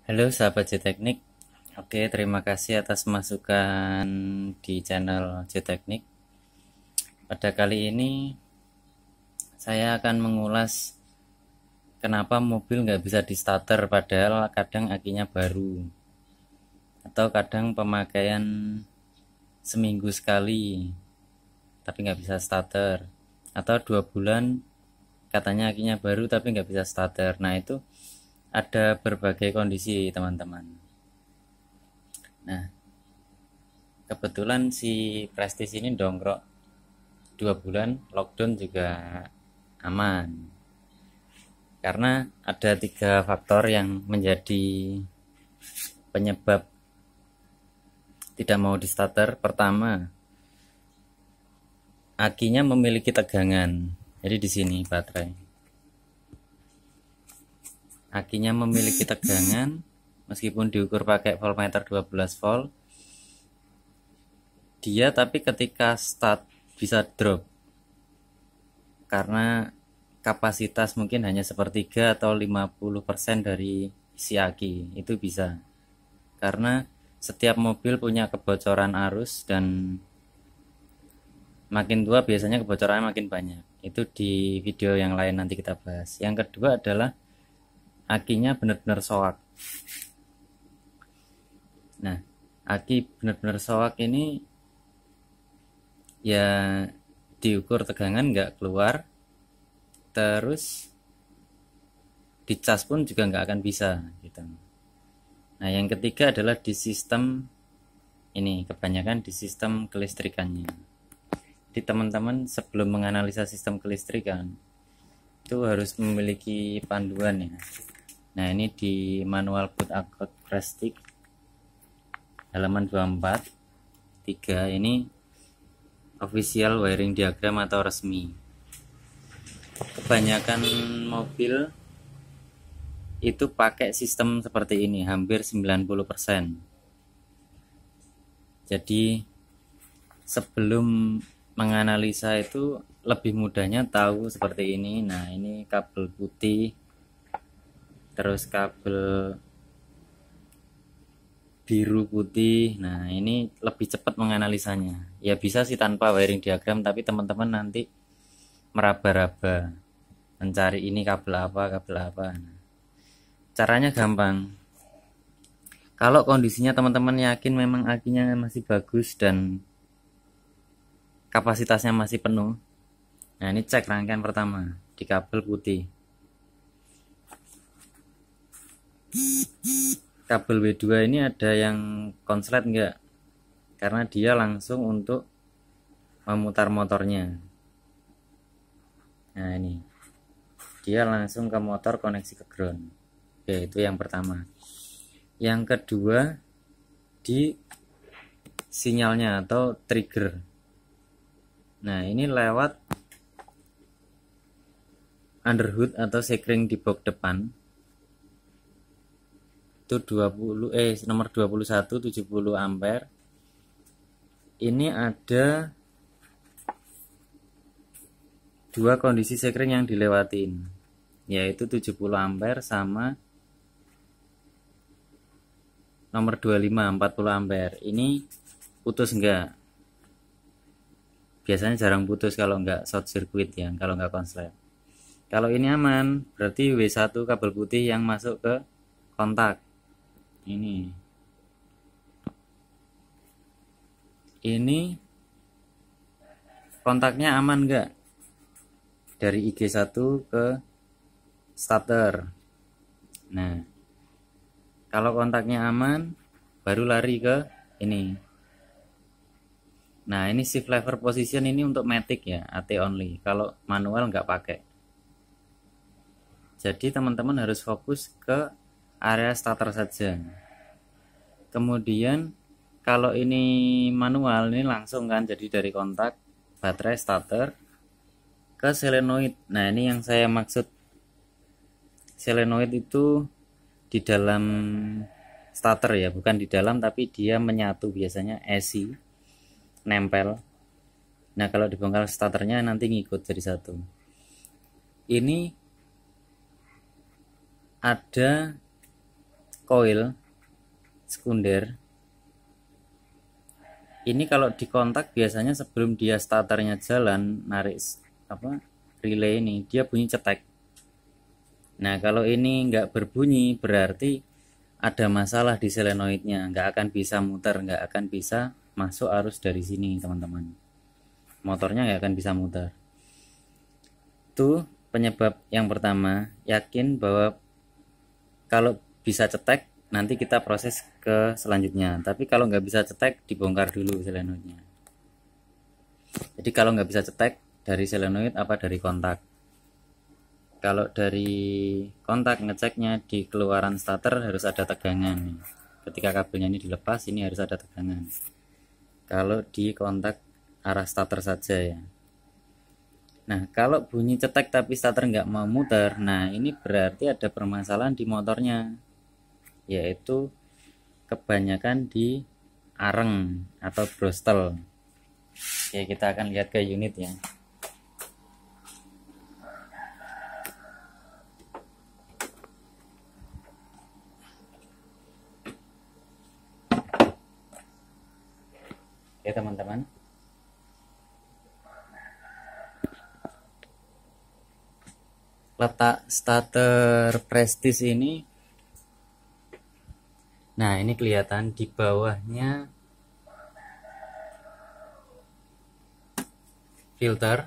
Halo sahabat J-Teknik. Oke, terima kasih atas masukan di channel J-Teknik. Pada kali ini saya akan mengulas kenapa mobil nggak bisa di starter padahal kadang akinya baru, atau kadang pemakaian seminggu sekali tapi nggak bisa starter, atau 2 bulan katanya akinya baru tapi nggak bisa starter. Nah, itu ada berbagai kondisi teman-teman. Nah, kebetulan si Prestige ini dongkrok 2 bulan, lockdown juga aman. Karena ada 3 faktor yang menjadi penyebab tidak mau di starter. Pertama, akinya memiliki tegangan. Jadi di sini baterai. Akinya memiliki tegangan meskipun diukur pakai voltmeter 12 volt. Dia tapi ketika start bisa drop karena kapasitas mungkin hanya sepertiga atau 50% dari isi aki. Itu bisa karena setiap mobil punya kebocoran arus, dan makin tua biasanya kebocorannya makin banyak. Itu di video yang lain nanti kita bahas. Yang kedua adalah akinya benar-benar soak. Nah, aki benar-benar soak ini ya diukur tegangan nggak keluar, terus dicas pun juga nggak akan bisa gitu. Nah, yang ketiga adalah di sistem ini, kebanyakan di sistem kelistrikannya. Jadi teman-teman sebelum menganalisa sistem kelistrikan itu harus memiliki panduan ya. Nah, ini di manual boot akut Prestige halaman 24 3 ini official wiring diagram atau resmi. Kebanyakan mobil itu pakai sistem seperti ini, hampir 90%. Jadi sebelum menganalisa itu lebih mudahnya tahu seperti ini. Nah, ini kabel putih, terus kabel biru putih. Nah, ini lebih cepat menganalisanya. Ya bisa sih tanpa wiring diagram, tapi teman-teman nanti meraba-raba mencari ini kabel apa, kabel apa. Nah, caranya gampang. Kalau kondisinya teman-teman yakin memang akinya masih bagus dan kapasitasnya masih penuh, nah ini cek rangkaian pertama di kabel putih. Kabel W2 ini ada yang konslet enggak? Karena dia langsung untuk memutar motornya. Nah, ini dia langsung ke motor, koneksi ke ground. Oke, itu yang pertama. Yang kedua, di sinyalnya atau trigger. Nah, ini lewat underhood atau sekring di box depan. Itu nomor 21 70 ampere. Ini ada 2 kondisi sekring yang dilewatin, yaitu 70 ampere sama nomor 25 40 ampere. Ini putus enggak? Biasanya jarang putus kalau enggak short circuit ya, kalau enggak konslet. Kalau ini aman, berarti W1 kabel putih yang masuk ke kontak. Ini kontaknya aman enggak? Dari IG1 ke starter. Nah, kalau kontaknya aman, baru lari ke ini. Nah, ini shift lever position ini untuk matic ya, AT only. Kalau manual nggak pakai. Jadi teman-teman harus fokus ke area starter saja. Kemudian kalau ini manual, ini langsung kan, jadi dari kontak baterai starter ke solenoid. Nah, ini yang saya maksud. Solenoid itu di dalam starter ya, bukan di dalam tapi dia menyatu, biasanya AC nempel. Nah, kalau dibongkar starternya nanti ngikut jadi satu. Ini ada coil sekunder ini kalau dikontak biasanya sebelum dia starternya jalan narik relay ini dia bunyi cetek. Nah kalau ini nggak berbunyi berarti ada masalah di solenoidnya, nggak akan bisa muter, nggak akan bisa masuk arus dari sini teman-teman, motornya nggak akan bisa muter. Itu penyebab yang pertama. Yakin bahwa kalau bisa cetek nanti kita proses ke selanjutnya, tapi kalau nggak bisa cetek dibongkar dulu solenoidnya. Jadi kalau nggak bisa cetek dari solenoid apa dari kontak. Kalau dari kontak ngeceknya di keluaran starter harus ada tegangan. Ketika kabelnya ini dilepas ini harus ada tegangan. Kalau di kontak arah starter saja ya. Nah kalau bunyi cetek tapi starter nggak mau muter, nah ini berarti ada permasalahan di motornya, yaitu kebanyakan di areng atau brostel. Oke, kita akan lihat ke unit ya. Oke teman-teman, letak starter Prestige ini, nah ini kelihatan di bawahnya filter.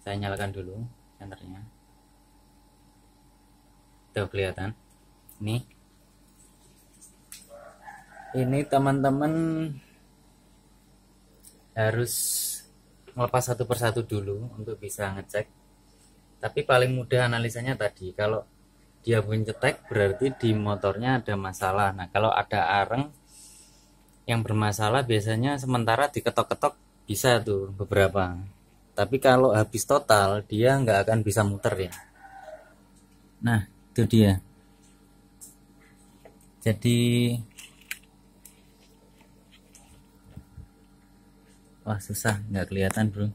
Saya nyalakan dulu senternya, tuh kelihatan ini teman-teman harus melepas satu persatu dulu untuk bisa ngecek. Tapi paling mudah analisanya tadi, kalau dia bunyi cetek berarti di motornya ada masalah. Nah kalau ada areng yang bermasalah biasanya sementara diketok-ketok bisa tuh beberapa, tapi kalau habis total dia nggak akan bisa muter ya. Nah itu dia. Jadi wah susah, nggak kelihatan bro.